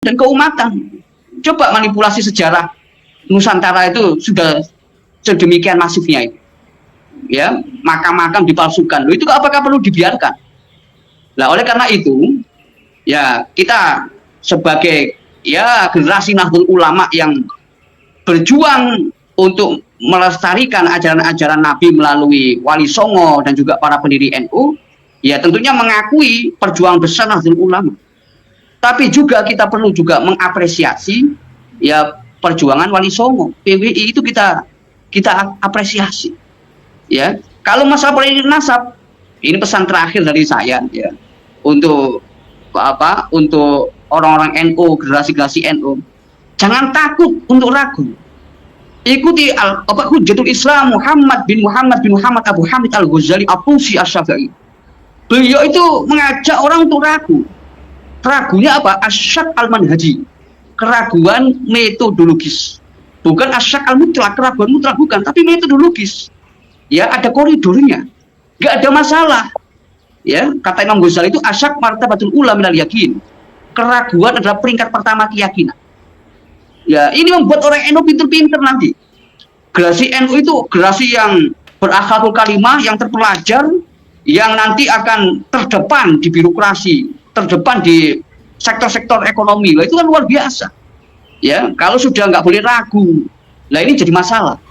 dan keumatan. Coba manipulasi sejarah Nusantara itu sudah sedemikian masifnya itu. Ya, makam-makam dipalsukan. Loh, itu apakah perlu dibiarkan? Nah, oleh karena itu, ya kita sebagai ya generasi Nahdlatul Ulama yang berjuang untuk melestarikan ajaran-ajaran Nabi melalui Wali Songo dan juga para pendiri NU, ya tentunya mengakui perjuangan besar Nahdlatul Ulama. Tapi juga kita perlu juga mengapresiasi ya perjuangan Wali Songo, PWI itu kita apresiasi. Ya, kalau masalah politik nasab, ini pesan terakhir dari saya ya untuk untuk orang-orang NU, generasi-generasi NU, jangan takut untuk ragu. Ikuti Hujjatul Islam Muhammad bin Muhammad Abu Hamid Al-Ghazali At-Tusi Asy-Syafi'i. Beliau itu mengajak orang untuk ragu. Ragunya apa? Asyak al-manhaji. Keraguan metodologis. Bukan asyak al-mutlak, keraguan mutlak bukan, tapi metodologis. Ya, ada koridornya. Enggak ada masalah. Ya, kata Imam Ghazali itu asyak martabatul ula minal yakin. Keraguan adalah peringkat pertama keyakinan. Ya, ini membuat orang NU pinter-pinter nanti. Generasi NU itu generasi yang berakhlakul kalimah, yang terpelajar, yang nanti akan terdepan di birokrasi, terdepan di sektor-sektor ekonomi. Lah, itu kan luar biasa. Ya, kalau sudah nggak boleh ragu, lah ini jadi masalah.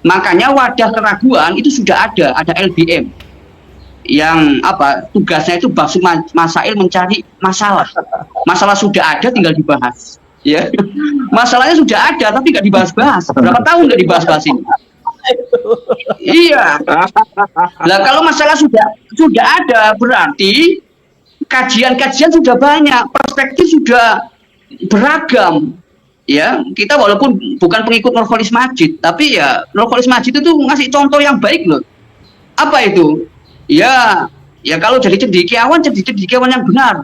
Makanya wadah keraguan itu sudah ada LBM. Yang tugasnya itu Basu Masail mencari masalah. Masalah sudah ada, tinggal dibahas. Ya, masalahnya sudah ada tapi nggak dibahas-bahas. Berapa tahun nggak dibahas-bahas ini? Iya. Nah, kalau masalah sudah ada, berarti kajian-kajian sudah banyak, perspektif sudah beragam. Ya, kita walaupun bukan pengikut Nurholis Majid, tapi ya Nurholis Majid itu ngasih contoh yang baik loh. Apa itu? Ya kalau jadi cendekiawan yang benar.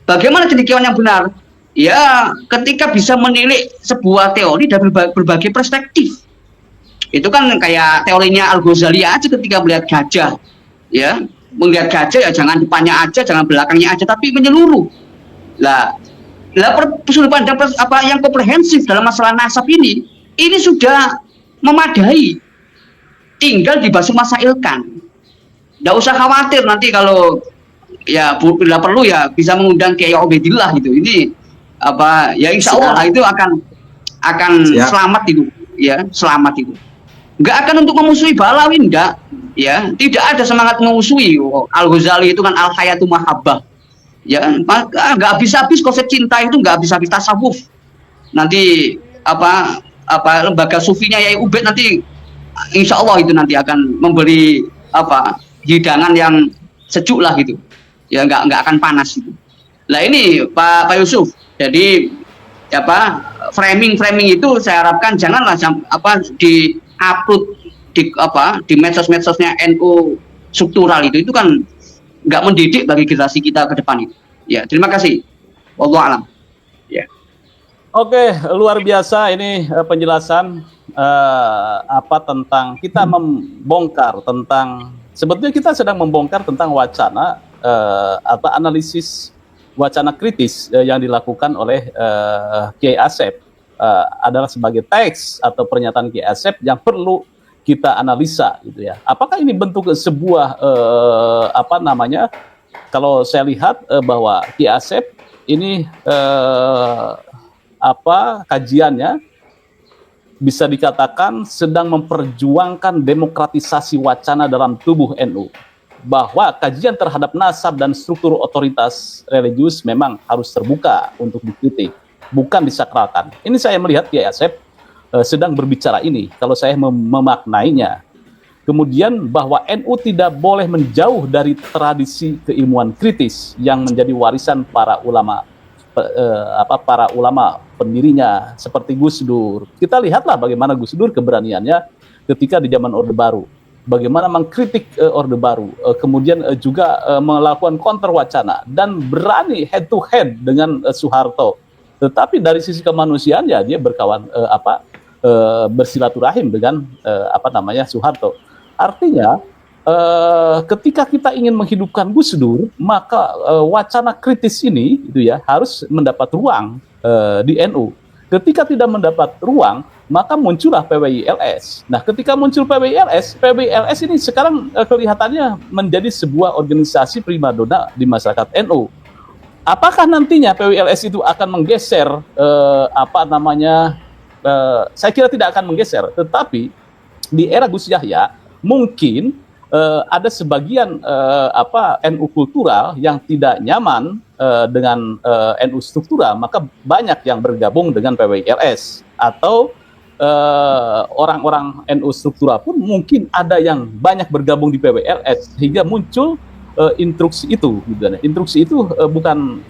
Bagaimana cendekiawan yang benar? Ya, ketika bisa menilik sebuah teori dari berbagai perspektif. Itu kan kayak teorinya Al-Ghazali aja ketika melihat gajah. Ya, melihat gajah ya jangan depannya aja, jangan belakangnya aja, tapi menyeluruh. Lah sudut pandang yang komprehensif dalam masalah nasab ini sudah memadai. Tinggal dibasuh masailkan. Nggak usah khawatir nanti kalau ya bila perlu ya bisa mengundang Kiai Obedillah gitu. Ini ya insya Allah itu akan selamat itu, ya selamat itu. Nggak akan untuk memusuhi Balawi, enggak, ya tidak ada semangat memusuhi. Al-Ghazali itu kan al-hayatu mahabbah, ya nggak habis-habis konsep cinta itu, nggak habis-habis tasawuf. Nanti lembaga sufinya Yai Ubed nanti insya Allah itu nanti akan memberi hidangan yang sejuk lah gitu, ya nggak akan panas gitu. Nah ini Pak Yusuf. Jadi framing itu saya harapkan janganlah di upload di medsos-medsosnya NU struktural itu kan nggak mendidik bagi generasi kita ke depan itu. Ya, terima kasih. Wallahu a'lam. Ya. Oke, luar biasa ini penjelasan tentang kita membongkar tentang sebetulnya kita sedang membongkar tentang wacana analisis wacana kritis yang dilakukan oleh Kiai Asep adalah sebagai teks atau pernyataan Kiai Asep yang perlu kita analisa gitu ya. Apakah ini bentuk sebuah kalau saya lihat bahwa Kiai Asep ini kajiannya bisa dikatakan sedang memperjuangkan demokratisasi wacana dalam tubuh NU. Bahwa kajian terhadap nasab dan struktur otoritas religius memang harus terbuka untuk dikritik, bukan disakralkan. Ini saya melihat Kiai Asep sedang berbicara ini, kalau saya memaknainya. Kemudian bahwa NU tidak boleh menjauh dari tradisi keilmuan kritis yang menjadi warisan para ulama pendirinya seperti Gus Dur. Kita lihatlah bagaimana Gus Dur keberaniannya ketika di zaman Orde Baru. Bagaimana mengkritik Orde Baru, kemudian juga melakukan counter wacana dan berani head to head dengan Soeharto. Tetapi dari sisi kemanusiaan ya dia berkawan bersilaturahim dengan Soeharto. Artinya ketika kita ingin menghidupkan Gus Dur, maka wacana kritis ini itu ya harus mendapat ruang di NU. Ketika tidak mendapat ruang, maka muncullah PWILS. Nah, ketika muncul PWILS ini sekarang kelihatannya menjadi sebuah organisasi primadona di masyarakat NU. Apakah nantinya PWILS itu akan menggeser saya kira tidak akan menggeser, tetapi di era Gus Yahya mungkin ada sebagian NU kultural yang tidak nyaman dengan NU struktural, maka banyak yang bergabung dengan PWILS, atau orang-orang NU struktural pun mungkin ada yang banyak bergabung di PWILS sehingga muncul instruksi itu. Instruksi itu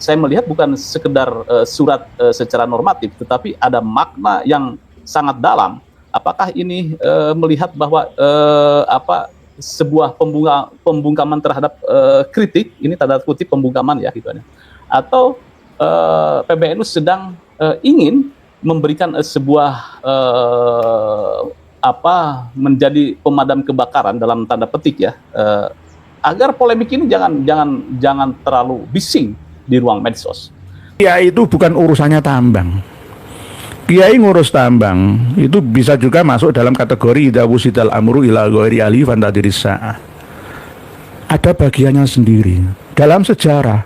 saya melihat bukan sekedar surat secara normatif, tetapi ada makna yang sangat dalam. Apakah ini melihat bahwa sebuah pembungkaman terhadap kritik, ini tanda kutip pembungkaman ya gitu, atau PBNU sedang ingin memberikan sebuah menjadi pemadam kebakaran dalam tanda petik ya, agar polemik ini jangan terlalu bising di ruang medsos. Ya, itu bukan urusannya tambang. Kiai ngurus tambang itu bisa juga masuk dalam kategori idza wusidal amru ila ghairi ali fantadirisa'ah. Ada bagiannya sendiri. Dalam sejarah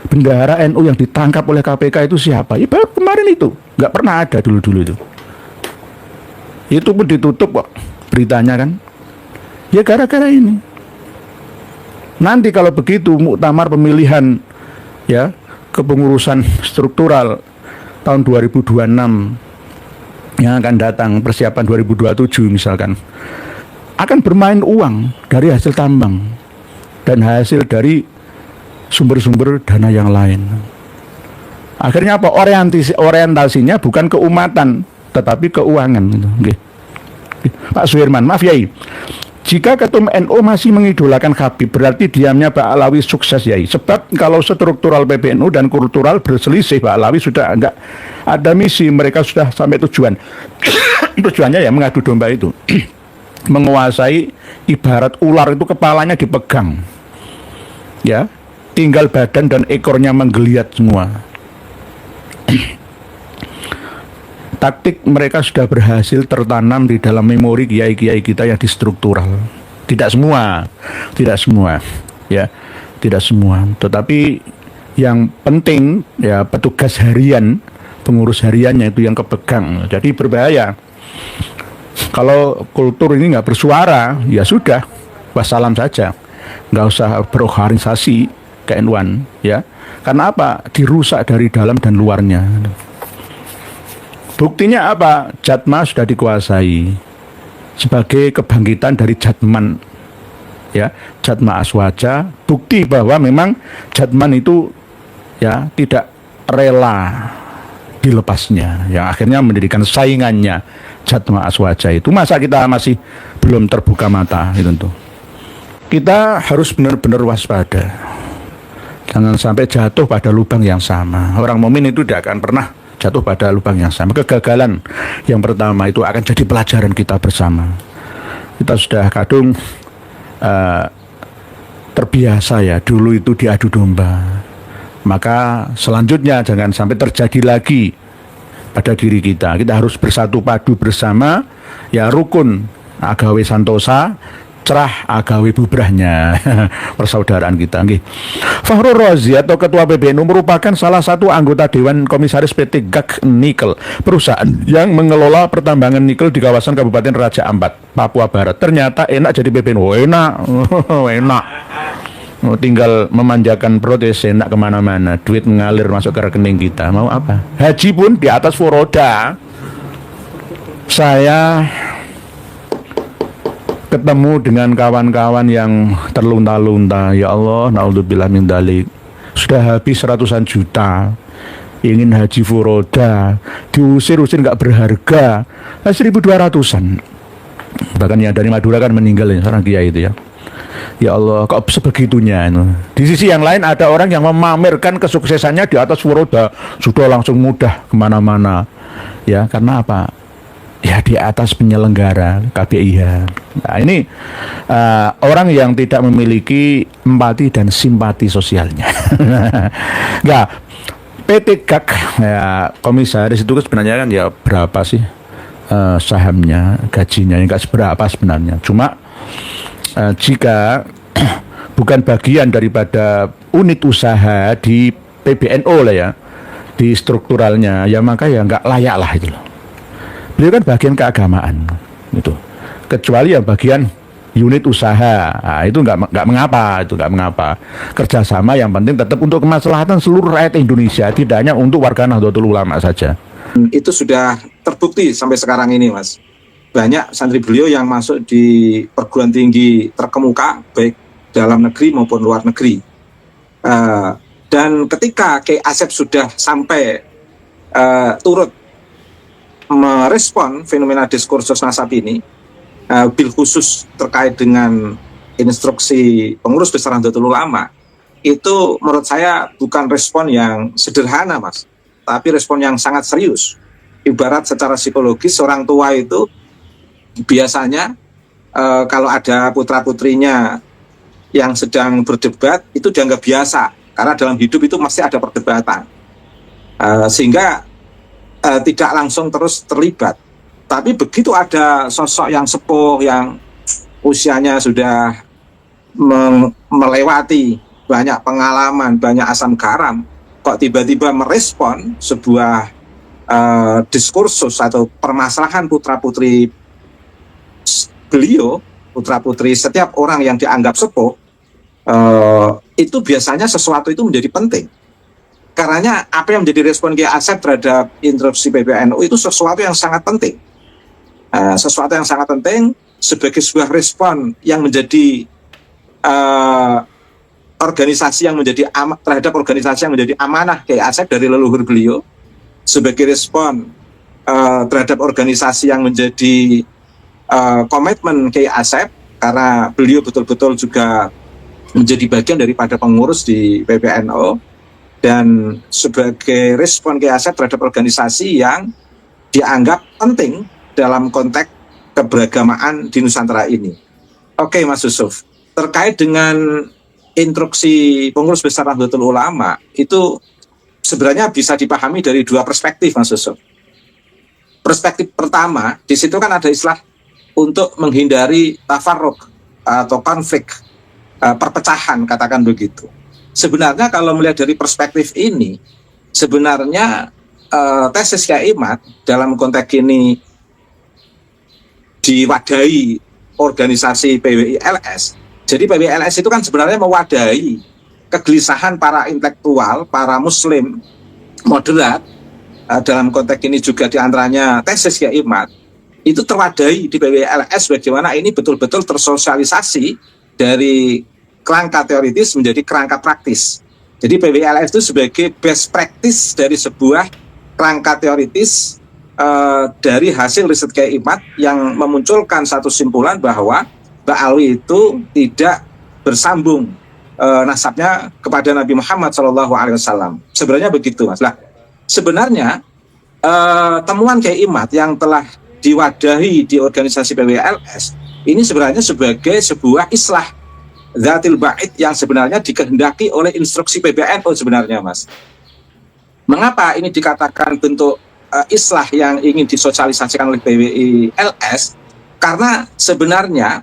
bendahara NU yang ditangkap oleh KPK itu siapa? Ya baru kemarin itu, nggak pernah ada dulu itu. Itu pun ditutup kok beritanya kan. Ya gara-gara ini. Nanti kalau begitu muktamar pemilihan ya kepengurusan struktural tahun 2026 yang akan datang, persiapan 2027 misalkan, akan bermain uang dari hasil tambang dan hasil dari sumber-sumber dana yang lain. Akhirnya apa? Orientasinya bukan keumatan tetapi keuangan. Pak Suherman, maaf Yai, jika ketum NU masih mengidolakan Habib, berarti diamnya Pak Alawi sukses Yai. Sebab kalau struktural PBNU dan kultural berselisih, Pak Alawi sudah enggak ada misi, mereka sudah sampai tujuan. Tujuannya ya mengadu domba itu. Menguasai, ibarat ular itu kepalanya dipegang. Ya, tinggal badan dan ekornya menggeliat semua. Taktik mereka sudah berhasil tertanam di dalam memori kiai-kiai kita yang distruktural. Tidak semua, ya, tidak semua. Tetapi yang penting ya petugas harian, pengurus hariannya itu yang kepegang. Jadi berbahaya. Kalau kultur ini nggak bersuara, ya sudah, wassalam saja, nggak usah berorganisasi ke-NU-an, ya. Karena apa? Dirusak dari dalam dan luarnya. Buktinya apa? Jatma sudah dikuasai sebagai kebangkitan dari Jatman, ya, Jatma Aswaja. Bukti bahwa memang Jatman itu ya tidak rela dilepasnya, yang akhirnya menjadikan saingannya Jatma Aswaja itu. Masa kita masih belum terbuka mata itu tuh. Kita harus benar-benar waspada, jangan sampai jatuh pada lubang yang sama. Orang mukmin itu tidak akan pernah jatuh pada lubang yang sama. Kegagalan yang pertama itu akan jadi pelajaran kita bersama. Kita sudah kadung terbiasa ya dulu itu diadu domba. Maka selanjutnya jangan sampai terjadi lagi pada diri kita. Kita harus bersatu padu bersama, ya rukun agawe santosa, cerah agawe bubrahnya. Persaudaraan kita. Fakhrul Razi atau Ketua PBNU merupakan salah satu anggota Dewan Komisaris PT GAG Nikel, perusahaan yang mengelola pertambangan nikel di kawasan Kabupaten Raja Ampat, Papua Barat. Ternyata enak jadi PBNU. Enak. Enak. Tinggal memanjakan protes, enak kemana-mana, duit mengalir masuk ke rekening kita. Mau apa? Haji pun di atas furoda. Saya ketemu dengan kawan-kawan yang terlunta-lunta. Ya Allah, naudzubillah min dzalik. Sudah habis ratusan juta, ingin haji furoda, diusir-usir nggak berharga, 1.200-an. Bahkan yang dari Madura kan meninggal ya, seorang kiai itu ya. Ya Allah, kok sebegitunya itu. Di sisi yang lain ada orang yang memamerkan kesuksesannya di atas furoda, sudah langsung mudah kemana-mana. Ya, karena apa? Ya di atas penyelenggara KPIH. Nah ini orang yang tidak memiliki empati dan simpati sosialnya. Enggak, PT GAK ya, komisaris itu sebenarnya kan ya berapa sih sahamnya, gajinya yang nggak seberapa sebenarnya. Cuma jika bukan bagian daripada unit usaha di PBNO lah ya, di strukturalnya, ya maka ya nggak layak lah itu loh. Beliau kan bagian keagamaan gitu. Kecuali yang bagian unit usaha, nah, itu nggak mengapa. Kerjasama yang penting tetap untuk kemaslahatan seluruh rakyat Indonesia, tidak hanya untuk warga Nahdlatul Ulama saja. Itu sudah terbukti sampai sekarang ini, Mas. Banyak santri beliau yang masuk di perguruan tinggi terkemuka, baik dalam negeri maupun luar negeri. Dan ketika Kiai Asep sudah sampai turut merespon fenomena diskursus nasab ini, bil khusus terkait dengan instruksi pengurus besar Nahdlatul Ulama, itu menurut saya bukan respon yang sederhana, Mas, tapi respon yang sangat serius. Ibarat secara psikologis, orang tua itu biasanya kalau ada putra-putrinya yang sedang berdebat, itu dianggap biasa, karena dalam hidup itu mesti ada perdebatan, sehingga tidak langsung terus terlibat. Tapi begitu ada sosok yang sepuh, yang usianya sudah melewati banyak pengalaman, banyak asam garam, kok tiba-tiba merespon sebuah diskursus atau permasalahan putra-putri beliau, putra-putri setiap orang yang dianggap sepuh, itu biasanya sesuatu itu menjadi penting. Karena apa yang menjadi respon Kiai Asep terhadap instruksi PBNU itu sesuatu yang sangat penting. Sesuatu yang sangat penting sebagai sebuah respon yang menjadi organisasi yang menjadi terhadap organisasi yang menjadi amanah Kiai Asep dari leluhur beliau, sebagai respon terhadap organisasi yang menjadi komitmen Kiai Asep, karena beliau betul-betul juga menjadi bagian daripada pengurus di PBNU, dan sebagai respon Kiai Asep terhadap organisasi yang dianggap penting dalam konteks keberagamaan di Nusantara ini. Oke, Mas Yusuf, terkait dengan instruksi pengurus besar Nahdlatul Ulama, itu sebenarnya bisa dipahami dari dua perspektif, Mas Yusuf. Perspektif pertama, di situ kan ada istilah untuk menghindari tafarruq atau konflik, perpecahan, katakan begitu. Sebenarnya kalau melihat dari perspektif ini, sebenarnya tesis Kiai Imad dalam konteks ini diwadahi organisasi PWI-LS. Jadi PWI-LS itu kan sebenarnya mewadahi kegelisahan para intelektual, para muslim moderat, dalam konteks ini juga diantaranya tesis Kiai Imad, itu terwadahi di PWI-LS bagaimana ini betul-betul tersosialisasi dari kerangka teoritis menjadi kerangka praktis. Jadi PWI-LS itu sebagai best practice dari sebuah kerangka teoritis dari hasil riset Kiai Imad yang memunculkan satu simpulan bahwa Mbak Alwi itu tidak bersambung nasabnya kepada Nabi Muhammad SAW. Sebenarnya begitu, Mas. Lah, sebenarnya temuan Kiai Imad yang telah diwadahi di organisasi PWI-LS ini sebenarnya sebagai sebuah islah Dzatil Ba'id yang sebenarnya dikehendaki oleh instruksi PBNU sebenarnya, Mas. Mengapa ini dikatakan bentuk islah yang ingin disosialisasikan oleh PWI-LS? Karena sebenarnya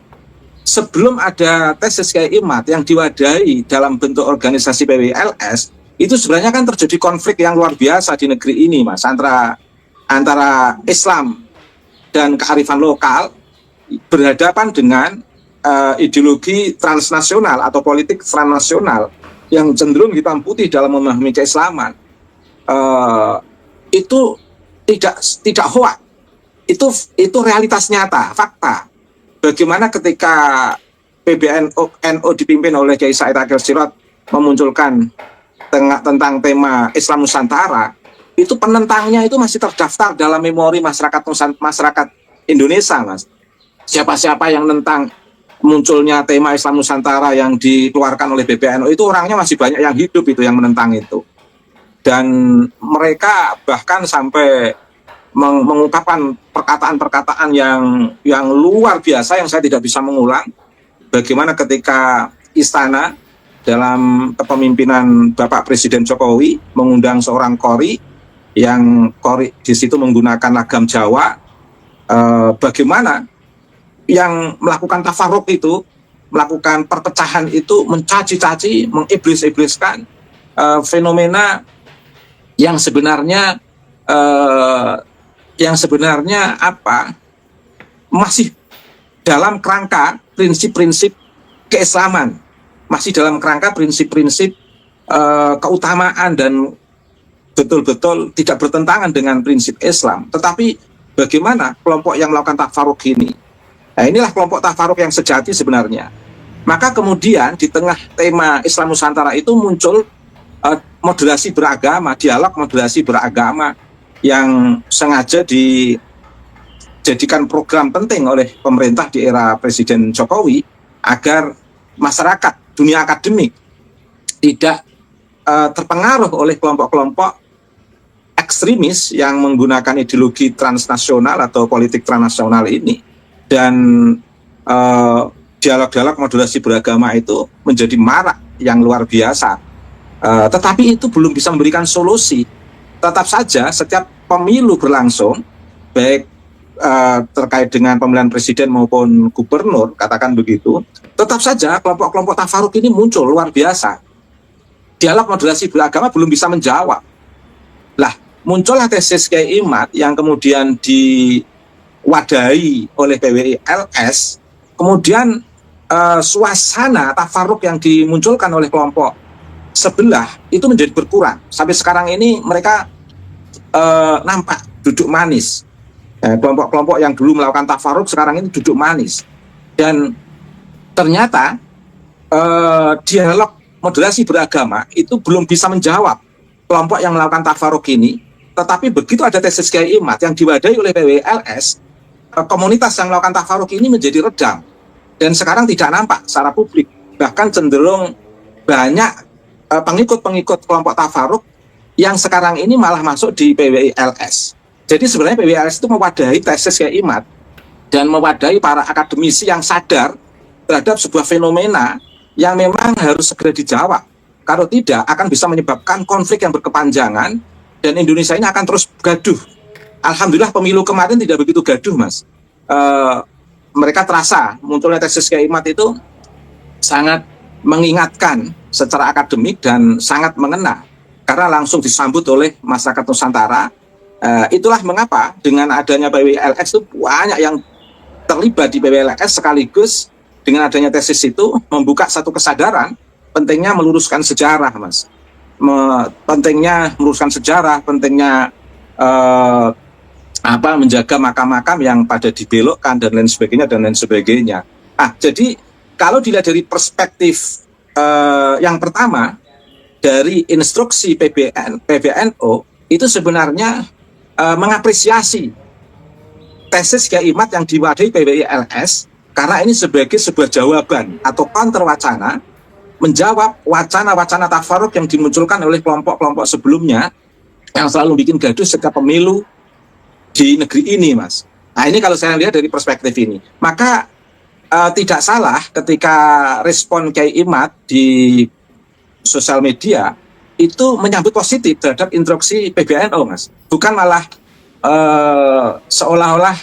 sebelum ada tesis Kiai Imad yang diwadahi dalam bentuk organisasi PWI-LS, itu sebenarnya kan terjadi konflik yang luar biasa di negeri ini, Mas, antara Islam dan kearifan lokal berhadapan dengan ideologi transnasional atau politik transnasional yang cenderung hitam putih dalam memahami keislaman. Itu tidak hoak, itu realitas nyata, fakta. Bagaimana ketika PBNU dipimpin oleh Kiai Said Akil Sirot memunculkan tentang tema Islam Nusantara, itu penentangnya itu masih terdaftar dalam memori masyarakat Indonesia, Mas. Siapa-siapa yang nentang munculnya tema Islam Nusantara yang dikeluarkan oleh PBNU itu orangnya masih banyak yang hidup itu yang menentang itu. Dan mereka bahkan sampai mengungkapkan perkataan-perkataan yang luar biasa yang saya tidak bisa mengulang. Bagaimana ketika istana dalam kepemimpinan Bapak Presiden Jokowi mengundang seorang qori yang qori di situ menggunakan lagam Jawa. Bagaimana yang melakukan tafarruq itu, melakukan perpecahan itu, mencaci-caci, mengiblis-ibliskan fenomena yang sebenarnya masih dalam kerangka prinsip-prinsip keislaman, masih dalam kerangka prinsip-prinsip keutamaan dan betul-betul tidak bertentangan dengan prinsip Islam. Tetapi bagaimana kelompok yang melakukan tafarruq ini? Nah, inilah kelompok tafarruq yang sejati sebenarnya. Maka kemudian di tengah tema Islam Nusantara itu muncul moderasi beragama, dialog moderasi beragama yang sengaja dijadikan program penting oleh pemerintah di era Presiden Jokowi agar masyarakat, dunia akademik tidak terpengaruh oleh kelompok-kelompok ekstremis yang menggunakan ideologi transnasional atau politik transnasional ini. Dan dialog-dialog moderasi beragama itu menjadi marak yang luar biasa. Tetapi itu belum bisa memberikan solusi. Tetap saja setiap pemilu berlangsung, baik terkait dengan pemilihan presiden maupun gubernur, katakan begitu, tetap saja kelompok-kelompok tafarruq ini muncul luar biasa. Dialog moderasi beragama belum bisa menjawab. Lah, muncullah tesis Kiai Imad yang kemudian diwadahi oleh PWI LS, kemudian suasana tafarruq yang dimunculkan oleh kelompok sebelah itu menjadi berkurang. Sampai sekarang ini mereka nampak duduk manis. Kelompok-kelompok yang dulu melakukan tafarruq sekarang ini duduk manis. Dan ternyata dialog moderasi beragama itu belum bisa menjawab kelompok yang melakukan tafarruq ini. Tetapi begitu ada tesis Kiai Imad yang diwadahi oleh PWLS, komunitas yang melakukan tafarruq ini menjadi redam. Dan sekarang tidak nampak secara publik. Bahkan cenderung banyak pengikut-pengikut kelompok tafarruq yang sekarang ini malah masuk di PWLS. Jadi sebenarnya PWLS itu mewadahi tesis Kiai Imad dan mewadahi para akademisi yang sadar terhadap sebuah fenomena yang memang harus segera dijawab. Kalau tidak akan bisa menyebabkan konflik yang berkepanjangan dan Indonesia ini akan terus gaduh. Alhamdulillah pemilu kemarin tidak begitu gaduh, Mas. Mereka terasa munculnya tesis Kiai Imad itu sangat mengingatkan secara akademik dan sangat mengena karena langsung disambut oleh masyarakat Nusantara. Itulah mengapa dengan adanya PWLS itu banyak yang terlibat di PWLS sekaligus dengan adanya tesis itu membuka satu kesadaran pentingnya meluruskan sejarah, Mas. Pentingnya meluruskan sejarah, pentingnya menjaga makam-makam yang pada dibelokkan dan lain sebagainya. Jadi kalau dilihat dari perspektif yang pertama dari instruksi PBNU itu sebenarnya mengapresiasi tesis Kiai Imad yang diwadahi PWLS karena ini sebagai sebuah jawaban atau counter wacana menjawab wacana-wacana tafarruq yang dimunculkan oleh kelompok-kelompok sebelumnya yang selalu bikin gaduh setiap pemilu di negeri ini, Mas. Nah, ini kalau saya lihat dari perspektif ini, maka tidak salah ketika respon Kiai Imad di sosial media itu menyambut positif terhadap instruksi PBNU, Mas. Bukan malah seolah-olah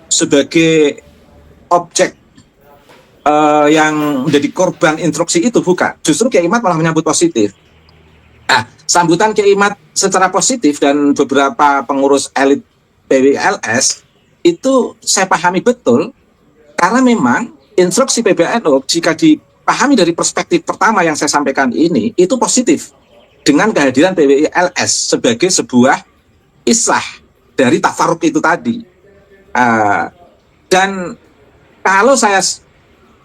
sebagai objek yang menjadi korban instruksi itu, bukan. Justru Kiai Imad malah menyambut positif. Sambutan Kiai Imad secara positif dan beberapa pengurus elit PWLS itu saya pahami betul. Karena memang instruksi PBNU jika dipahami dari perspektif pertama yang saya sampaikan ini, itu positif dengan kehadiran PWLS sebagai sebuah islah dari tafarruq itu tadi. Dan kalau saya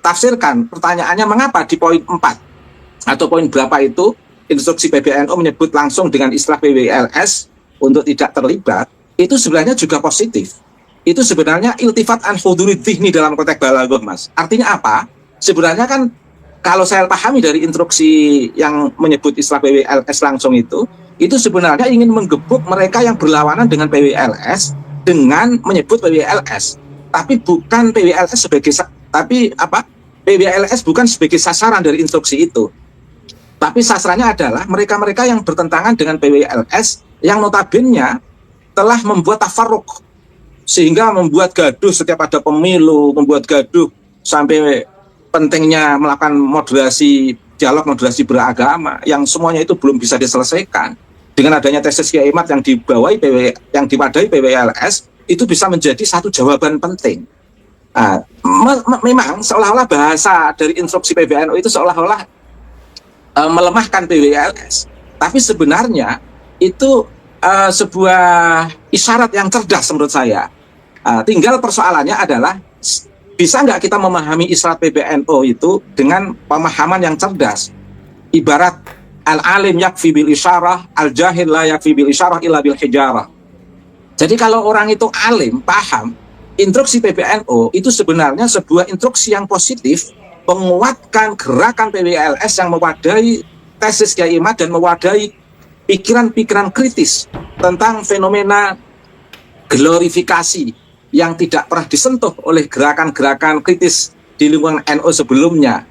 tafsirkan pertanyaannya mengapa di poin 4 atau poin berapa itu instruksi PBNU menyebut langsung dengan istilah PWLS untuk tidak terlibat, itu sebenarnya juga positif. Itu sebenarnya iltifat an hudurid dhihni dalam konteks balaghah, Mas. Artinya apa? Sebenarnya kan kalau saya pahami dari instruksi yang menyebut istilah PWLS langsung itu sebenarnya ingin menggebuk mereka yang berlawanan dengan PWLS dengan menyebut PWLS. Tapi bukan PWLS sebagai PWLS bukan sebagai sasaran dari instruksi itu. Tapi sastranya adalah mereka-mereka yang bertentangan dengan PWLS yang notabene telah membuat tafarruq sehingga membuat gaduh setiap ada pemilu, membuat gaduh sampai pentingnya melakukan dialog moderasi beragama yang semuanya itu belum bisa diselesaikan. Dengan adanya tesis Kiai Imad yang diwadai PWLS itu bisa menjadi satu jawaban penting. Nah, memang seolah-olah bahasa dari instruksi PBNU itu seolah-olah melemahkan PWLS, tapi sebenarnya itu sebuah isyarat yang cerdas menurut saya. Tinggal persoalannya adalah bisa nggak kita memahami isyarat PBNU itu dengan pemahaman yang cerdas. Ibarat al-alim yakfi bil isyarah, al-jahil la yakfi bil isyarah illa bil hijarah. Jadi kalau orang itu alim, paham, instruksi PBNU itu sebenarnya sebuah instruksi yang positif, menguatkan gerakan PWLS yang mewadai tesis Kiai Imad dan mewadai pikiran-pikiran kritis tentang fenomena glorifikasi yang tidak pernah disentuh oleh gerakan-gerakan kritis di lingkungan NU sebelumnya.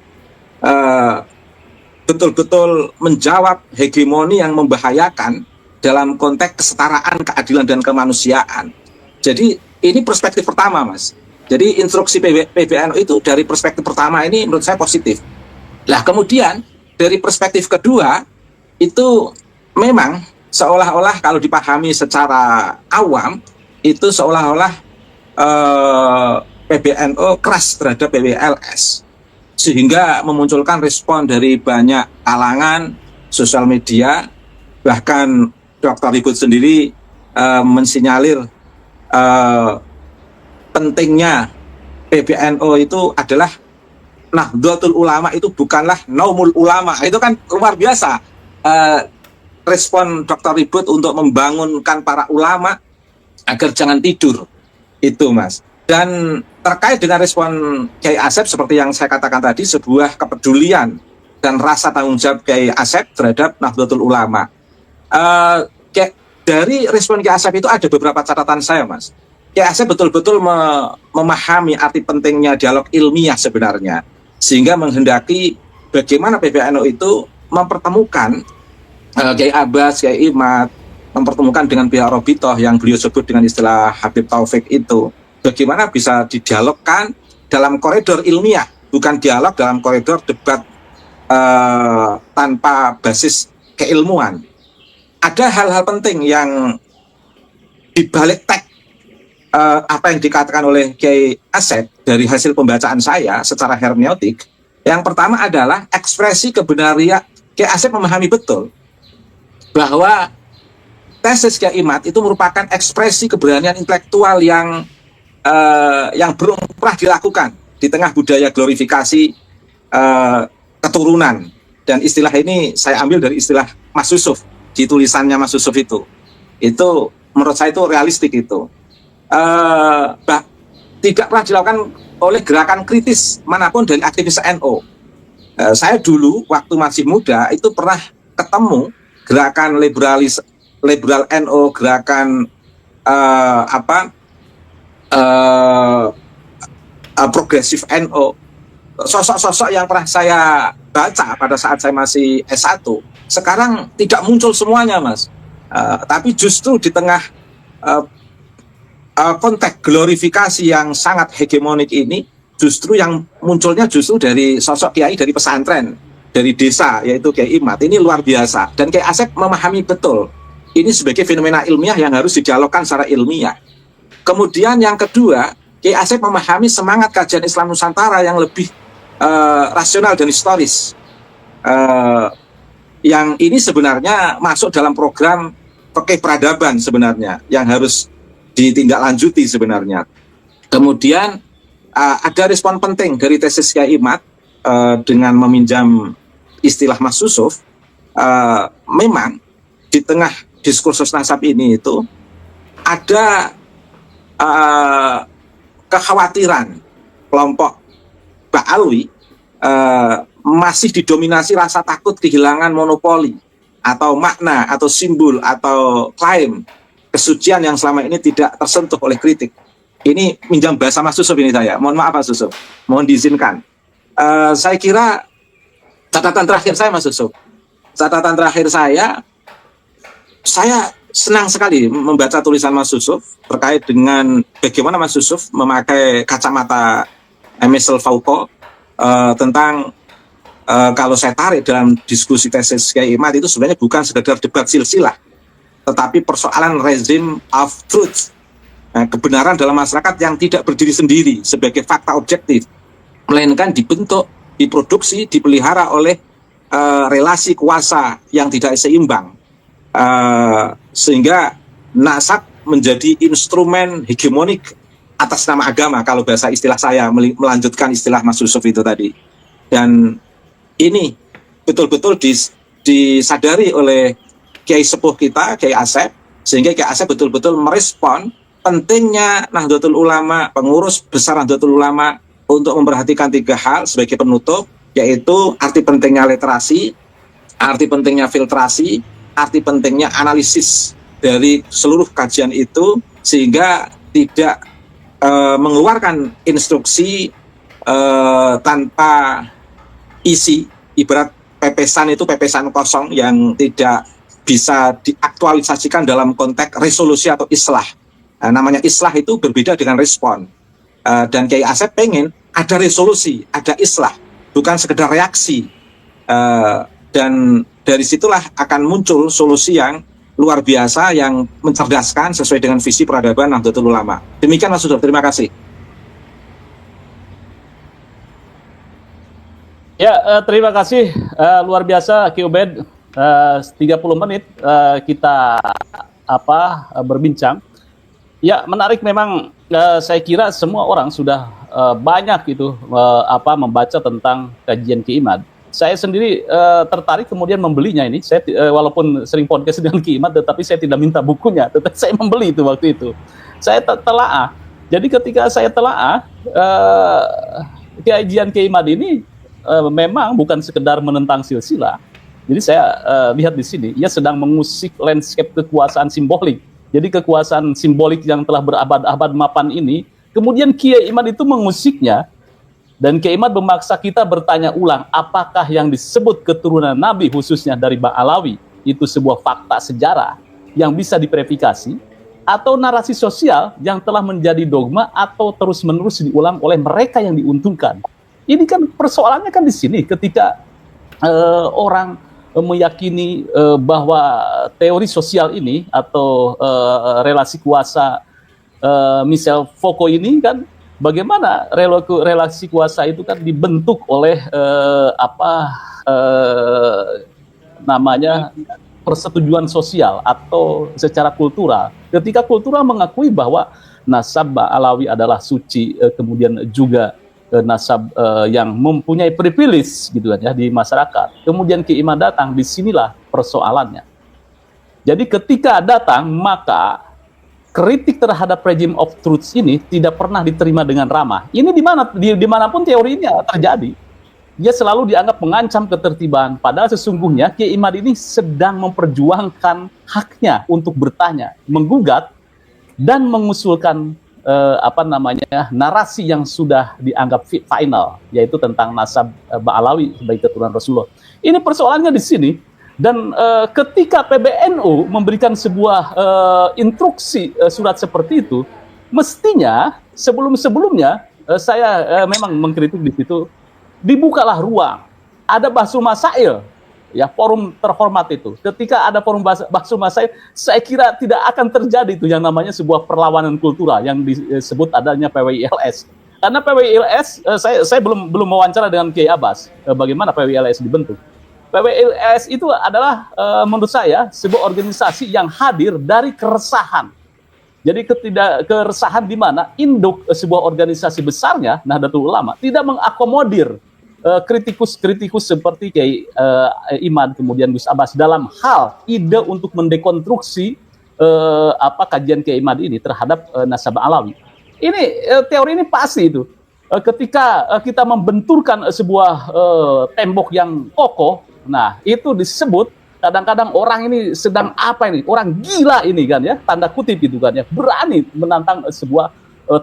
Betul-betul menjawab hegemoni yang membahayakan dalam konteks kesetaraan, keadilan, dan kemanusiaan. Jadi ini perspektif pertama, Mas. Jadi instruksi PBNU itu dari perspektif pertama ini menurut saya positif. Nah kemudian dari perspektif kedua itu memang seolah-olah kalau dipahami secara awam itu seolah-olah PBNU keras terhadap PWLS sehingga memunculkan respon dari banyak kalangan sosial media, bahkan Dr. Ribut sendiri mensinyalir pentingnya PBNU itu adalah Nahdlatul Ulama itu bukanlah Naumul Ulama. Itu kan luar biasa respon Dr. Ribut untuk membangunkan para ulama agar jangan tidur itu, Mas. Dan terkait dengan respon Kiai Asep seperti yang saya katakan tadi, sebuah kepedulian dan rasa tanggung jawab Kiai Asep terhadap Nahdlatul Ulama. Dari respon Kiai Asep itu ada beberapa catatan saya, Mas. Kiai Asep betul-betul memahami arti pentingnya dialog ilmiah sebenarnya, sehingga menghendaki bagaimana PBNU itu mempertemukan Kiai Abbas, Kiai Imad, mempertemukan dengan pihak Robitoh yang beliau sebut dengan istilah Habib Taufik itu, bagaimana bisa didialogkan dalam koridor ilmiah, bukan dialog dalam koridor debat tanpa basis keilmuan. Ada hal-hal penting yang dibalik teks apa yang dikatakan oleh Kiai Asep dari hasil pembacaan saya secara hermeneutik. Yang pertama adalah ekspresi kebenaran. Kiai Asep memahami betul bahwa tesis Kiai Imad itu merupakan ekspresi keberanian intelektual yang belum pernah dilakukan di tengah budaya glorifikasi keturunan. Dan istilah ini saya ambil dari istilah Mas Yusuf di tulisannya Mas Yusuf itu. Itu menurut saya itu realistik itu. Tidak pernah dilakukan oleh gerakan kritis manapun dari aktivis NU. Saya dulu waktu masih muda itu pernah ketemu gerakan liberal NU, gerakan progresif NU. Sosok-sosok yang pernah saya baca pada saat saya masih S1 sekarang tidak muncul semuanya, Mas. Tapi justru di tengah konteks glorifikasi yang sangat hegemonik ini, justru yang munculnya justru dari sosok kiai dari pesantren, dari desa, yaitu Kiai Imad. Ini luar biasa. Dan Kiai Asep memahami betul ini sebagai fenomena ilmiah yang harus didialogkan secara ilmiah. Kemudian yang kedua, Kiai Asep memahami semangat kajian Islam Nusantara yang lebih rasional dan historis. Yang ini sebenarnya masuk dalam program fikih peradaban sebenarnya, yang harus ditindaklanjuti sebenarnya. Kemudian ada respon penting dari tesis Kiai Imad dengan meminjam istilah Mas Yusuf. Memang di tengah diskursus nasab ini itu ada kekhawatiran kelompok Ba'alwi masih didominasi rasa takut kehilangan monopoli atau makna atau simbol atau klaim kesucian yang selama ini tidak tersentuh oleh kritik. Ini minjam bahasa Mas Yusuf ini saya. Mohon maaf Mas Yusuf, mohon diizinkan. Saya kira catatan terakhir saya Mas Yusuf, catatan terakhir saya senang sekali membaca tulisan Mas Yusuf terkait dengan bagaimana Mas Yusuf memakai kacamata Michel Foucault tentang kalau saya tarik dalam diskusi tesis Kiai Imad itu sebenarnya bukan sekedar debat silsilah, tetapi persoalan rezim of truth, kebenaran dalam masyarakat yang tidak berdiri sendiri sebagai fakta objektif, melainkan dibentuk, diproduksi, dipelihara oleh relasi kuasa yang tidak seimbang, sehingga nasab menjadi instrumen hegemonik atas nama agama, kalau bahasa istilah saya melanjutkan istilah Mas Yusuf itu tadi. Dan ini betul-betul disadari oleh Kiai Sepuh kita, Kiai Asep, sehingga Kiai Asep betul-betul merespon pentingnya Nahdlatul Ulama, pengurus besar Nahdlatul Ulama untuk memperhatikan 3 hal sebagai penutup, yaitu arti pentingnya literasi, arti pentingnya filtrasi, arti pentingnya analisis dari seluruh kajian itu, sehingga tidak mengeluarkan instruksi tanpa isi, ibarat pepesan itu pepesan kosong yang tidak bisa diaktualisasikan dalam konteks resolusi atau islah. Namanya islah itu berbeda dengan respon. Dan Kiai Asep pengen ada resolusi, ada islah, bukan sekedar reaksi. Dan dari situlah akan muncul solusi yang luar biasa yang mencerdaskan sesuai dengan visi peradaban Nahdlatul Ulama. Demikian Mas Yusuf, terima kasih. Ya, terima kasih. Luar biasa Ki Ubed. 30 menit kita berbincang. Ya, menarik memang. Saya kira semua orang sudah banyak itu membaca tentang kajian Ki Imad. Saya sendiri tertarik kemudian membelinya ini. Saya walaupun sering podcast dengan Ki Imad, tetapi saya tidak minta bukunya. Tetapi saya membeli itu waktu itu. Saya telaah. Jadi ketika saya telaah kajian Ki Imad ini memang bukan sekedar menentang silsilah. Jadi saya lihat di sini, ia sedang mengusik landscape kekuasaan simbolik. Jadi kekuasaan simbolik yang telah berabad-abad mapan ini, kemudian Kiai Imad itu mengusiknya, dan Kiai Imad memaksa kita bertanya ulang, apakah yang disebut keturunan Nabi khususnya dari Ba'alawi itu sebuah fakta sejarah yang bisa diverifikasi, atau narasi sosial yang telah menjadi dogma atau terus-menerus diulang oleh mereka yang diuntungkan. Ini kan persoalannya kan di sini ketika orang meyakini bahwa teori sosial ini atau relasi kuasa Michel Foucault ini kan bagaimana relasi kuasa itu kan dibentuk oleh persetujuan sosial atau secara kultural. Ketika kultural mengakui bahwa nasab Alawi adalah suci, kemudian juga nasab yang mempunyai privilege gitu kan ya di masyarakat. Kemudian Ki Imad datang, disinilah persoalannya. Jadi ketika datang maka kritik terhadap regime of truth ini tidak pernah diterima dengan ramah. Ini dimanapun teorinya terjadi, dia selalu dianggap mengancam ketertiban. Padahal sesungguhnya Ki Imad ini sedang memperjuangkan haknya untuk bertanya, menggugat dan mengusulkan narasi yang sudah dianggap final, yaitu tentang nasab Ba'alawi sebagai keturunan Rasulullah. Ini persoalannya di sini. Dan ketika PBNU memberikan sebuah instruksi surat seperti itu, mestinya sebelumnya saya memang mengkritik di situ, dibukalah ruang, ada bahsu masail, ya forum terhormat itu. Ketika ada forum bahsu masail, saya kira tidak akan terjadi itu yang namanya sebuah perlawanan kultural yang disebut adanya PWILS. Karena PWILS, saya belum mewawancara dengan Kiai Abbas bagaimana PWILS dibentuk. PWILS itu adalah menurut saya sebuah organisasi yang hadir dari keresahan. Jadi keresahan di mana induk sebuah organisasi besarnya Nahdlatul Ulama tidak mengakomodir kritikus-kritikus seperti Kiai Imad kemudian Gus Abbas dalam hal ide untuk mendekonstruksi kajian Kiai Imad ini terhadap nasab Alawi. Ini teori ini pasti itu. Ketika kita membenturkan sebuah tembok yang kokoh, nah itu disebut kadang-kadang orang ini sedang orang gila ini kan ya, tanda kutip itu kan ya, berani menantang sebuah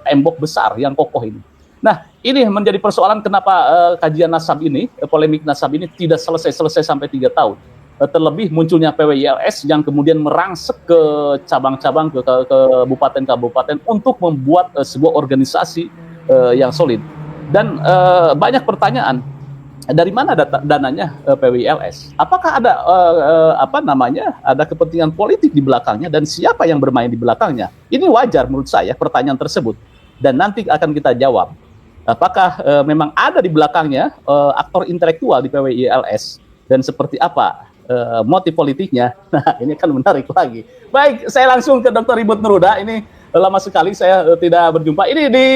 tembok besar yang kokoh ini. Nah, ini menjadi persoalan kenapa kajian nasab ini, polemik nasab ini tidak selesai sampai 3 tahun. terlebih munculnya PWILS yang kemudian merangsek ke cabang-cabang, ke kabupaten-kabupaten untuk membuat sebuah organisasi yang solid. Dan banyak pertanyaan, dari mana dananya PWILS? Apakah ada ada kepentingan politik di belakangnya dan siapa yang bermain di belakangnya? Ini wajar menurut saya pertanyaan tersebut, dan nanti akan kita jawab. Apakah memang ada di belakangnya aktor intelektual di PWILS dan seperti apa motif politiknya? Nah, ini kan menarik lagi. Baik, saya langsung ke Dr. Ribut Nuruda. Ini lama sekali saya tidak berjumpa. Ini di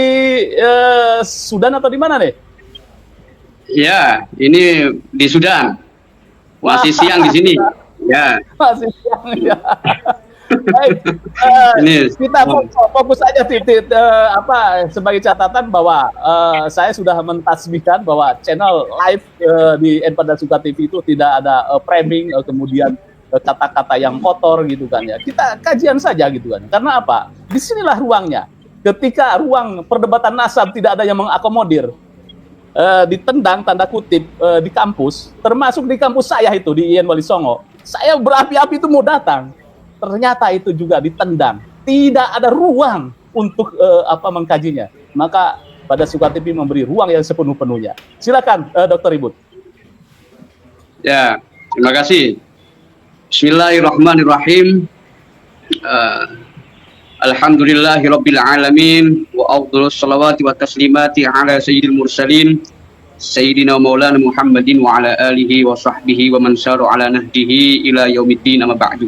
Sudan atau di mana nih? Ya, ini di Sudan. Masih siang di sini. Ya. Masih siang ya. Baik, kita fokus aja sebagai catatan bahwa saya sudah mentasbihkan bahwa channel live di Enpada Suka TV itu tidak ada framing, kemudian kata-kata yang kotor gitu kan ya. Kita kajian saja gitu kan. Karena apa? Disinilah ruangnya. Ketika ruang perdebatan nasab tidak ada yang mengakomodir, ditendang tanda kutip di kampus, termasuk di kampus saya itu di IAIN Wali Songo, saya berapi-api itu mau datang. Ternyata itu juga ditendang. Tidak ada ruang untuk mengkajinya. Maka pada Suka TV memberi ruang yang sepenuh-penuhnya. Silakan, Dr. Ribut. Ya, terima kasih. Bismillahirrahmanirrahim. Alhamdulillahirabbil alamin wa afdhalus shalawati wa taslimati ala sayyidil mursalin sayyidina maulana Muhammadin wa ala alihi wa sahbihi wa man sara ala nahdihi ila yaumiddin, amma ba'du.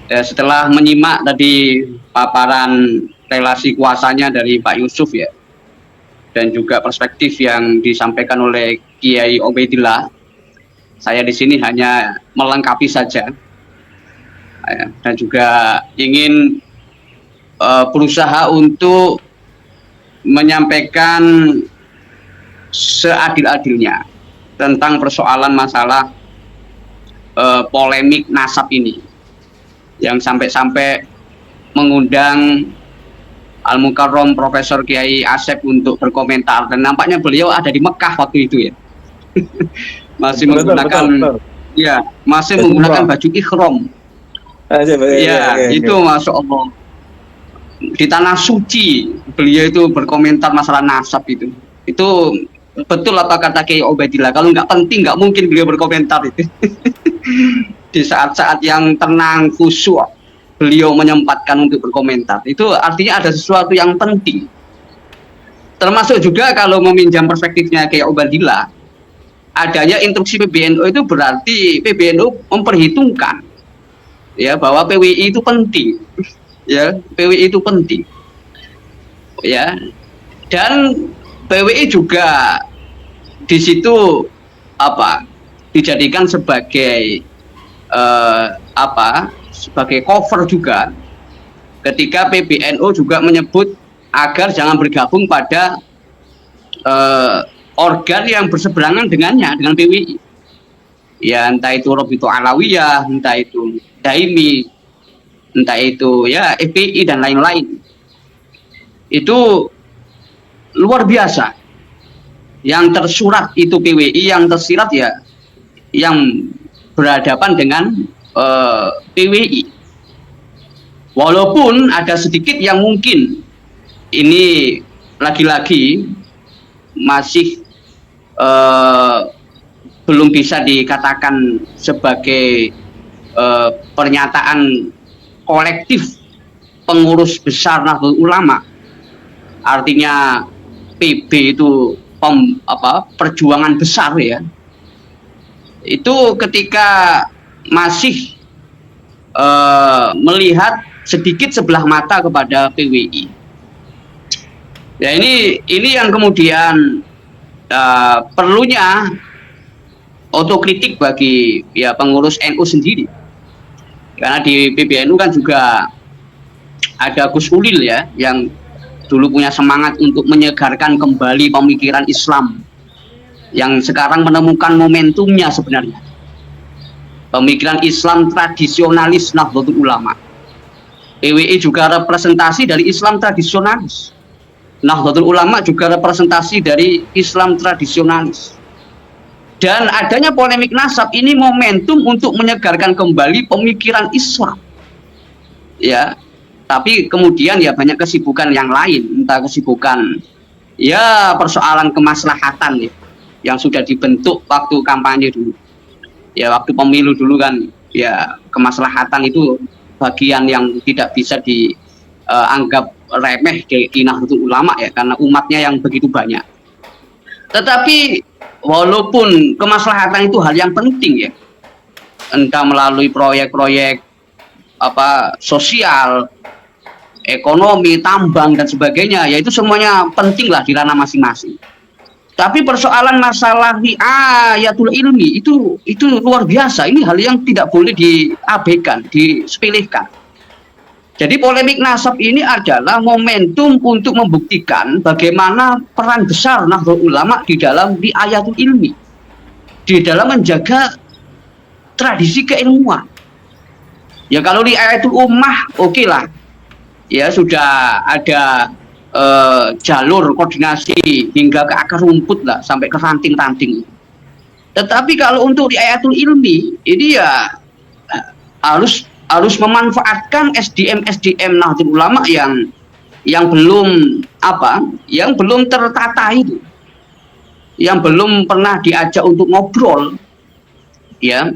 Setelah menyimak tadi paparan relasi kuasanya dari Pak Yusuf ya, dan juga perspektif yang disampaikan oleh Kiai Ubaidillah, saya di sini hanya melengkapi saja dan juga ingin berusaha untuk menyampaikan seadil-adilnya tentang persoalan masalah polemik nasab ini, yang sampai-sampai mengundang Al-Mukarram Profesor Kiai Asep untuk berkomentar, dan nampaknya beliau ada di Mekah waktu itu ya. Masih menggunakan ya, masih menggunakan baju ikhram. Itu Masya Allah, di tanah suci beliau itu berkomentar masalah nasab itu betul apa kata Kiai Ubaidillah, kalau nggak penting nggak mungkin beliau berkomentar itu. Di saat-saat yang tenang, khusyuk, beliau menyempatkan untuk berkomentar. Itu artinya ada sesuatu yang penting. Termasuk juga kalau meminjam perspektifnya kayak Ubaidillah, adanya instruksi PBNU itu berarti PBNU memperhitungkan ya bahwa PWI itu penting. Ya, PWI itu penting. Ya. Dan PWI juga di situ dijadikan sebagai sebagai cover juga ketika PBNU juga menyebut agar jangan bergabung pada organ yang berseberangan dengannya, dengan PWI ya, entah itu Robito Alawiyah, entah itu Daimi, entah itu ya FPI dan lain-lain. Itu luar biasa. Yang tersurat itu PWI, yang tersirat ya yang berhadapan dengan PWI. Walaupun ada sedikit yang mungkin ini lagi-lagi masih belum bisa dikatakan sebagai pernyataan kolektif pengurus besar Nahdlatul Ulama. Artinya PB itu perjuangan besar ya. Itu ketika masih melihat sedikit sebelah mata kepada PWI. Ya ini yang kemudian perlunya otokritik bagi ya pengurus NU sendiri. Karena di PBNU kan juga ada Gus Ulil ya, yang dulu punya semangat untuk menyegarkan kembali pemikiran Islam, yang sekarang menemukan momentumnya sebenarnya. Pemikiran Islam tradisionalis Nahdlatul Ulama. PWI juga representasi dari Islam tradisionalis. Nahdlatul Ulama juga representasi dari Islam tradisionalis. Dan adanya polemik nasab ini momentum untuk menyegarkan kembali pemikiran Islam. Ya, tapi kemudian ya banyak kesibukan yang lain, entah kesibukan ya persoalan kemaslahatan ya, yang sudah dibentuk waktu kampanye dulu. Ya waktu pemilu dulu kan ya kemaslahatan itu bagian yang tidak bisa dianggap remeh di Nahdlatul Ulama ya, karena umatnya yang begitu banyak. Tetapi walaupun kemaslahatan itu hal yang penting ya, entah melalui proyek-proyek sosial, ekonomi, tambang dan sebagainya, ya itu semuanya penting lah di ranah masing-masing. Tapi persoalan masalah riayatul ilmi itu luar biasa. Ini hal yang tidak boleh diabaikan, disepelekan. Jadi polemik nasab ini adalah momentum untuk membuktikan bagaimana peran besar Nahdlatul Ulama di dalam riayatul ilmi, di dalam menjaga tradisi keilmuan. Ya kalau riayatul ummah oke lah, ya sudah ada jalur koordinasi hingga ke akar rumput lah, sampai ke ranting-ranting. Tetapi kalau untuk riayatul ilmi ini ya harus memanfaatkan SDM Nahdlatul Ulama yang belum tertata itu, yang belum pernah diajak untuk ngobrol, ya.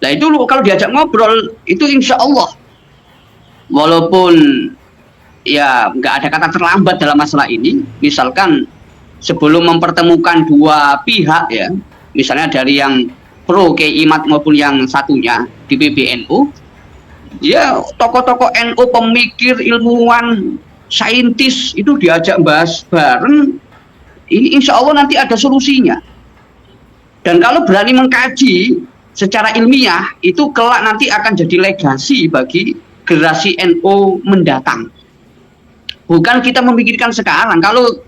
Nah itu kalau diajak ngobrol itu insya Allah, walaupun ya nggak ada kata terlambat dalam masalah ini. Misalkan sebelum mempertemukan dua pihak ya, misalnya dari yang pro Kiai Imad maupun yang satunya di PBNU, ya tokoh-tokoh NU, pemikir, ilmuwan, saintis itu diajak bahas bareng, ini insya Allah nanti ada solusinya. Dan kalau berani mengkaji secara ilmiah, itu kelak nanti akan jadi legasi bagi generasi NU mendatang. Bukan kita memikirkan sekarang. Kalau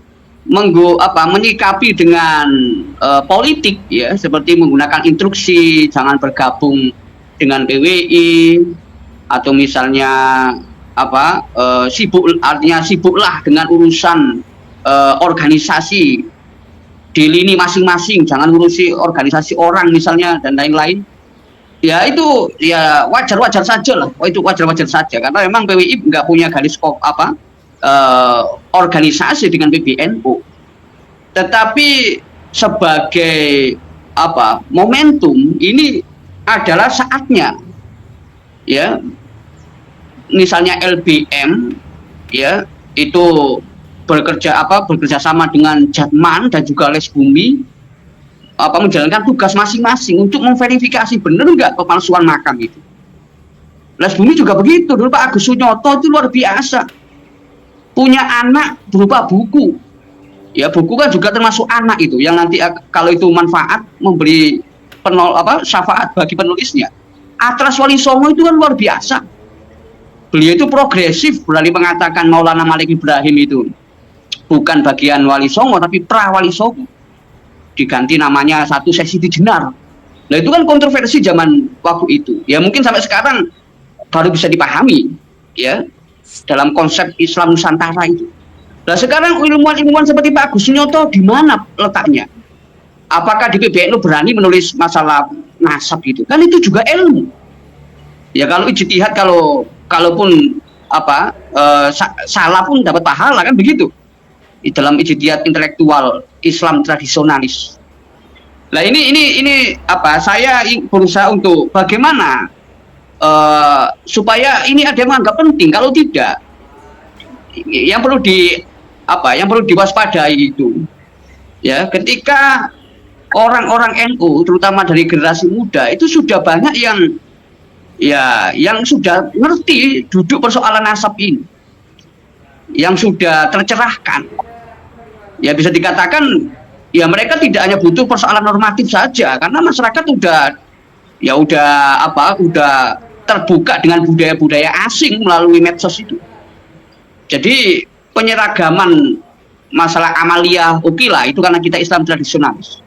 menyikapi dengan politik ya, seperti menggunakan instruksi jangan bergabung dengan PWI, atau misalnya sibuklah dengan urusan organisasi di lini masing-masing, jangan ngurusi organisasi orang misalnya dan lain-lain. Ya itu ya wajar-wajar saja lah. Itu wajar-wajar saja karena memang PWI nggak punya garis organisasi dengan PBNU. Tetapi sebagai momentum ini adalah saatnya ya, misalnya LBM ya itu bekerja sama dengan Jatman dan juga Les Bumi menjalankan tugas masing-masing untuk memverifikasi benar nggak kepalsuan makam itu. Les Bumi juga begitu. Dulu Pak Agus Sunyoto itu luar biasa, punya anak berupa buku. Ya buku kan juga termasuk anak itu, yang nanti kalau itu manfaat memberi syafaat bagi penulisnya. Atras Wali Songo itu kan luar biasa. Beliau itu progresif, berani mengatakan Maulana Malik Ibrahim itu bukan bagian Wali Songo tapi pra Wali Songo, diganti namanya satu Sesi Jenar. Nah itu kan kontroversi zaman waktu itu. Ya mungkin sampai sekarang baru bisa dipahami ya dalam konsep Islam Nusantara itu. Nah sekarang ilmuwan-ilmuwan seperti Pak Agus Sunyoto di mana letaknya? Apakah di PBNU berani menulis masalah nasab itu? Kan itu juga ilmu. Ya kalau ijtihad, kalaupun salah pun dapat pahala, kan begitu. Di dalam ijtihad intelektual Islam tradisionalis. Nah ini saya berusaha untuk bagaimana supaya ini ada yang menganggap penting. Kalau tidak, yang perlu diwaspadai itu ya, ketika orang-orang NU terutama dari generasi muda itu sudah banyak yang sudah ngerti duduk persoalan nasab ini, yang sudah tercerahkan. Ya bisa dikatakan ya mereka tidak hanya butuh persoalan normatif saja, karena masyarakat udah terbuka dengan budaya-budaya asing melalui medsos itu. Jadi penyeragaman masalah amaliyah oke lah, itu karena kita Islam tradisionalis.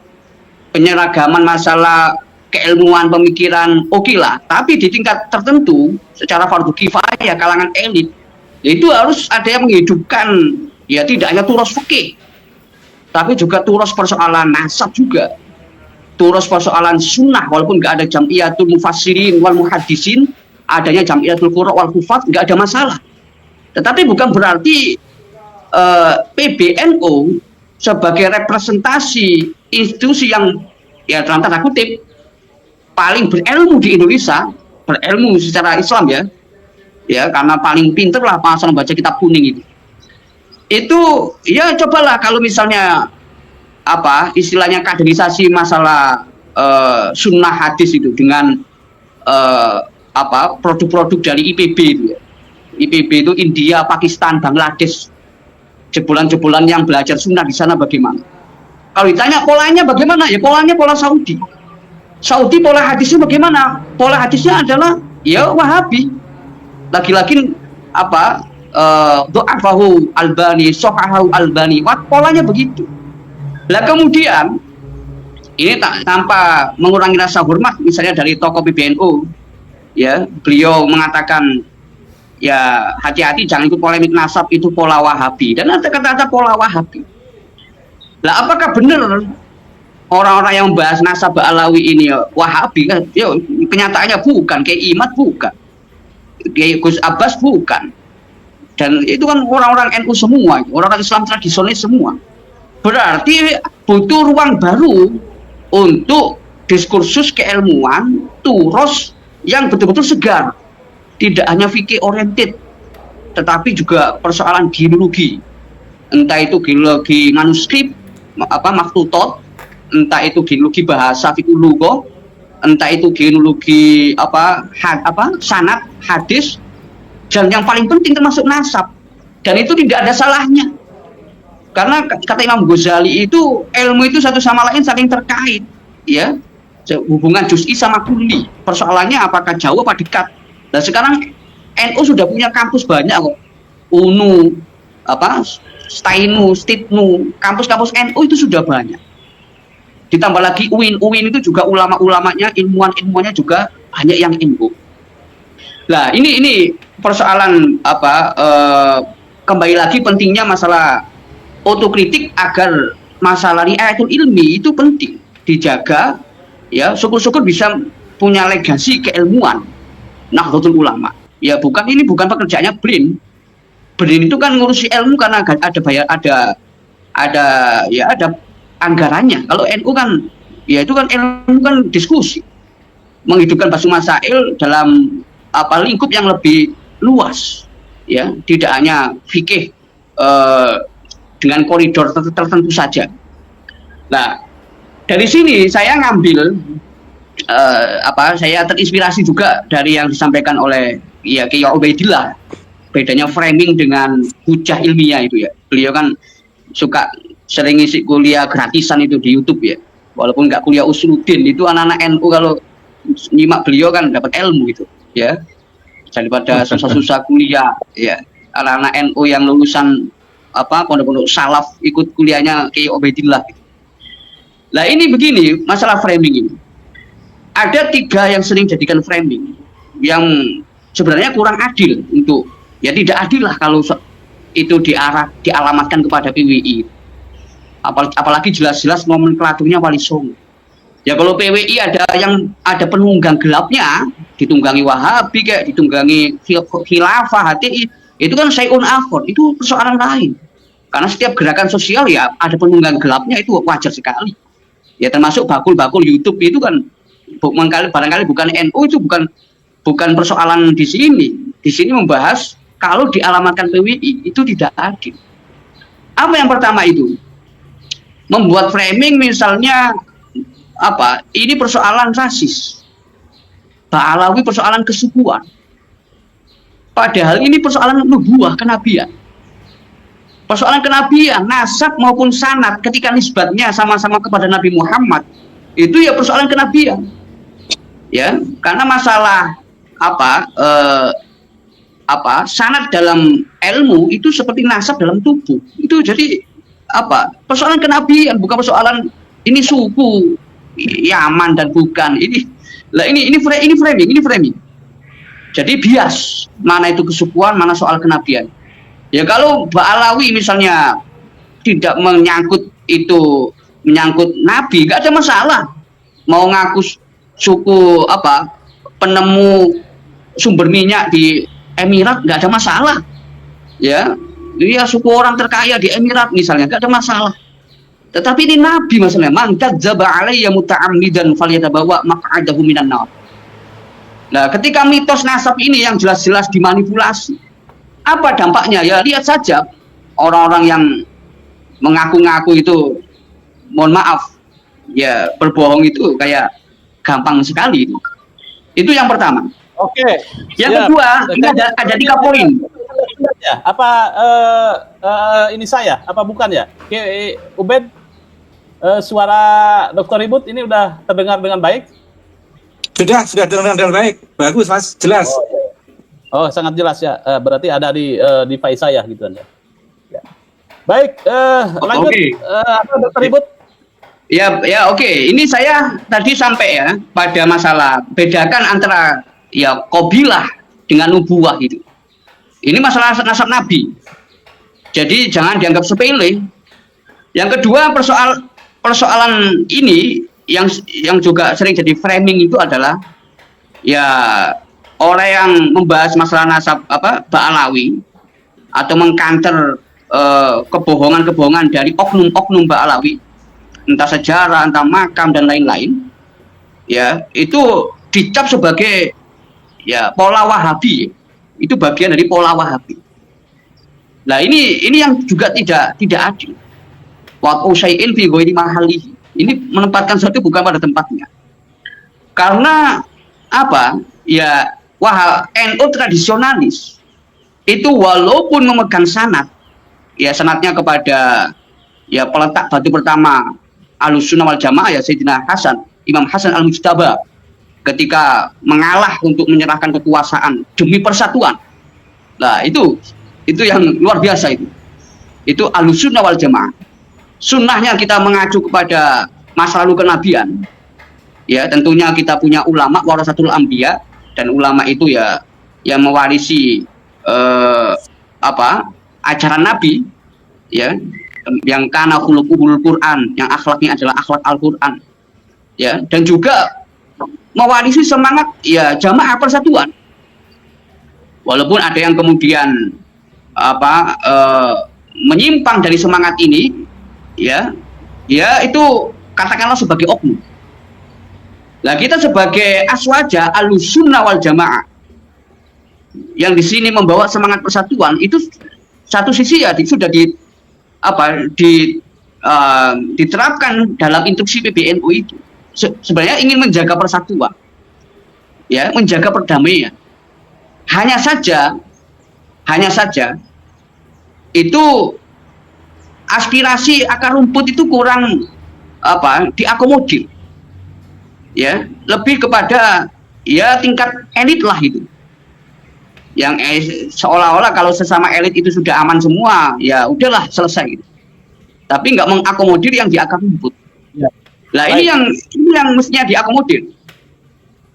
Penyeragaman masalah keilmuan pemikiran oke lah, tapi di tingkat tertentu secara fardu kifayah kalangan elit itu harus ada yang menghidupkan ya, tidak hanya turos fikih tapi juga turos persoalan nasab juga. terus persoalan sunnah walaupun nggak ada jam'iyatul mufassirin wal muhaddisin, adanya jam'iyatul qurra wal hufaz nggak ada masalah. Tetapi bukan berarti PBNU sebagai representasi institusi yang ya dalam tanda kutip paling berilmu di Indonesia, berilmu secara Islam ya karena paling pinter lah pasal membaca kitab kuning itu ya cobalah kalau misalnya apa istilahnya kaderisasi masalah sunnah hadis itu dengan apa produk-produk dari IPB itu ya. IPB itu India, Pakistan, Bangladesh, jebolan-jebolan yang belajar sunnah di sana bagaimana? Kalau ditanya polanya bagaimana? Ya polanya pola Saudi. Saudi pola hadisnya bagaimana? Pola hadisnya adalah ya Wahabi. Lagi-lagi apa? Do'afahu Albani, Sohahu Albani. Polanya begitu. Lah kemudian ini tanpa mengurangi rasa hormat, misalnya dari tokoh PBNU, ya beliau mengatakan ya hati-hati jangan ikut polemik nasab itu pola Wahabi dan ada kata-kata pola Wahabi. Lah apakah benar orang-orang yang membahas nasab Alawi ini Wahabi kan? Ya, kenyataannya bukan, kayak Imad bukan, kayak Gus Abbas bukan, dan itu kan orang-orang NU semua, orang-orang Islam tradisionalis semua. Berarti butuh ruang baru untuk diskursus keilmuan turos yang betul-betul segar, tidak hanya fikih oriented, tetapi juga persoalan genealogi, entah itu genealogi manuskrip apa maktutot, entah itu genealogi bahasa fikih lugha, entah itu genealogi sanad hadis, dan yang paling penting termasuk nasab, dan itu tidak ada salahnya. Karena kata Imam Ghazali itu ilmu itu satu sama lain saling terkait, ya hubungan juz'i sama kulli. Persoalannya apakah jauh apa dekat. Dan sekarang NU sudah punya kampus banyak kok, UNU, STAINU, STITNU, kampus-kampus NU itu sudah banyak. Ditambah lagi UIN itu juga ulama-ulamanya, ilmuwan-ilmuwannya juga banyak yang NU. Nah ini persoalan kembali lagi pentingnya masalah otokritik agar masalah riayatul ilmi itu penting dijaga, ya syukur-syukur bisa punya legasi keilmuan Nahdlatul Ulama. Ya bukan pekerjaannya BRIN. BRIN itu kan ngurusi ilmu karena ada anggarannya. Kalau NU kan ya itu kan ilmu kan diskusi, menghidupkan basu masail dalam lingkup yang lebih luas, ya tidak hanya fikih dengan koridor tertentu saja. Nah, dari sini saya ngambil saya terinspirasi juga dari yang disampaikan oleh Kiai Ubaidillah, bedanya framing dengan hujah ilmiah itu ya. Beliau kan suka sering ngisi kuliah gratisan itu di YouTube ya. Walaupun nggak kuliah usuluddin, itu anak-anak NU kalau nyimak beliau kan dapat ilmu gitu ya. Daripada susah-susah kuliah ya. Anak-anak NU yang lulusan pondok-pondok salaf ikut kuliahnya Kiai Ubaidillah gitu. Nah ini begini masalah framing ini. Ada 3 yang sering jadikan framing yang sebenarnya kurang adil untuk ya tidak adil lah kalau itu dialamatkan kepada PWI. Apalagi jelas-jelas nomenklaturnya Wali Songo. Ya kalau PWI ada penunggang gelapnya, ditunggangi Wahabi kayak ditunggangi Khilafah HTI, itu kan syai'un akhar, itu persoalan lain. Karena setiap gerakan sosial ya ada penunggang gelapnya, itu wajar sekali. Ya termasuk bakul-bakul YouTube itu kan barangkali bukan NU, itu bukan persoalan di sini. Di sini membahas kalau dialamatkan PWI itu tidak adil. Apa yang pertama itu? Membuat framing misalnya ini persoalan rasis. Ba'alawi persoalan kesukuan. Padahal ini persoalan nubuwah, kenabian. Persoalan kenabian, nasab maupun sanad ketika nisbatnya sama-sama kepada Nabi Muhammad, itu ya persoalan kenabian. Ya, karena masalah sanad dalam ilmu itu seperti nasab dalam tubuh. Itu jadi persoalan kenabian, bukan persoalan ini suku Yaman dan bukan ini framing. Jadi bias mana itu kesukuan, mana soal kenabian. Ya kalau Ba'alawi misalnya tidak menyangkut Nabi, nggak ada masalah. mau ngaku suku apa penemu sumber minyak di Emirat nggak ada masalah, ya. Iya, suku orang terkaya di Emirat misalnya nggak ada masalah. Tetapi ini Nabi masalahnya, man kadzdzaba alayya muta'ammidan falyatabawa maq'adahu minan nar. Nah, ketika mitos nasab ini yang jelas-jelas dimanipulasi, apa dampaknya? Ya lihat saja orang-orang yang mengaku-ngaku itu, mohon maaf, ya berbohong itu kayak gampang sekali itu. Itu yang pertama. Oke. Yang siap. kedua, ini ada 3 poin. Ya, apa ini saya? Apa bukan ya? Oke, Ubed, suara Dr. Ribut ini udah terdengar dengan baik? Sudah dengan baik. Bagus, Mas. Jelas. Oh, sangat jelas ya. Berarti ada di device saya gitu kan ya. Ya. Baik, lanjut. Oke. Apa Dr. Ribut? Ya, oke. Ini saya tadi sampai ya pada masalah bedakan antara ya qabilah dengan nubuwah itu. Ini masalah nasab Nabi. Jadi jangan dianggap sepele. Yang kedua, persoalan ini yang juga sering jadi framing itu adalah ya orang yang membahas masalah nasab Ba'alawi atau mengkanter kebohongan-kebohongan dari oknum-oknum Ba'alawi, entah sejarah, entah makam dan lain-lain, ya itu dicap sebagai ya pola Wahabi. Itu bagian dari pola Wahabi. Nah, ini yang juga tidak adil. Wa usai'in fi ghairi mahalihi. Ini menempatkan sesuatu bukan pada tempatnya. Karena apa? Ya, NU tradisionalis itu walaupun memegang sanad, ya sanadnya kepada ya peletak batu pertama Ahlussunnah wal Jamaah ya Sayyidina Hasan, Imam Hasan Al-Mujtaba, ketika mengalah untuk menyerahkan kekuasaan demi persatuan. Nah, itu yang luar biasa itu. Itu Ahlussunnah wal Jamaah. Sunnahnya kita mengacu kepada masa lalu kenabian. Ya, tentunya kita punya ulama warasatul anbiya, dan ulama itu ya yang mewarisi ajaran Nabi, ya, yang kana khuluquhul Quran, yang akhlaknya adalah akhlak Al-Qur'an. Ya, dan juga mewarisi semangat ya jamaah persatuan. Walaupun ada yang kemudian menyimpang dari semangat ini, ya itu katakanlah sebagai oknum. Nah, kita sebagai aswaja Ahlussunnah wal Jamaah yang di sini membawa semangat persatuan, itu satu sisi ya sudah diterapkan dalam instruksi PBNU itu. Sebenarnya ingin menjaga persatuan, ya, menjaga perdamaian. Hanya saja itu aspirasi akar rumput itu kurang diakomodir, ya, lebih kepada ya tingkat elit lah itu, yang seolah-olah kalau sesama elit itu sudah aman semua, ya udahlah selesai gitu. Tapi nggak mengakomodir yang di akar rumput. Ya. Nah, ini yang mestinya diakomodir,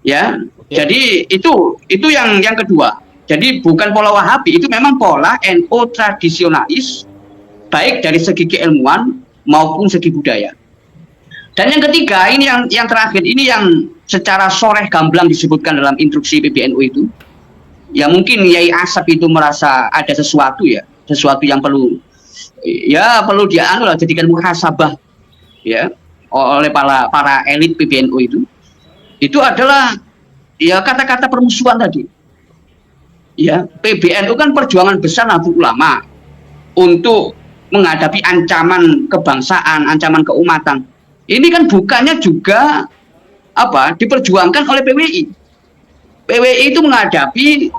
ya. Oke. Jadi itu yang kedua. Jadi bukan pola Wahabi, itu memang pola NU tradisionalis, baik dari segi keilmuan maupun segi budaya. Dan yang ketiga, ini yang terakhir, ini yang secara soreh gamblang disebutkan dalam instruksi PBNU itu. Ya mungkin Yai Asap itu merasa ada sesuatu yang perlu jadikan muhasabah, ya, oleh para elit PBNU itu. Itu adalah ya kata-kata permusuhan tadi. Ya, PBNU kan perjuangan besar Nahdlatul Ulama untuk menghadapi ancaman kebangsaan, ancaman keumatan. Ini kan bukannya juga diperjuangkan oleh PWI. PWI itu menghadapi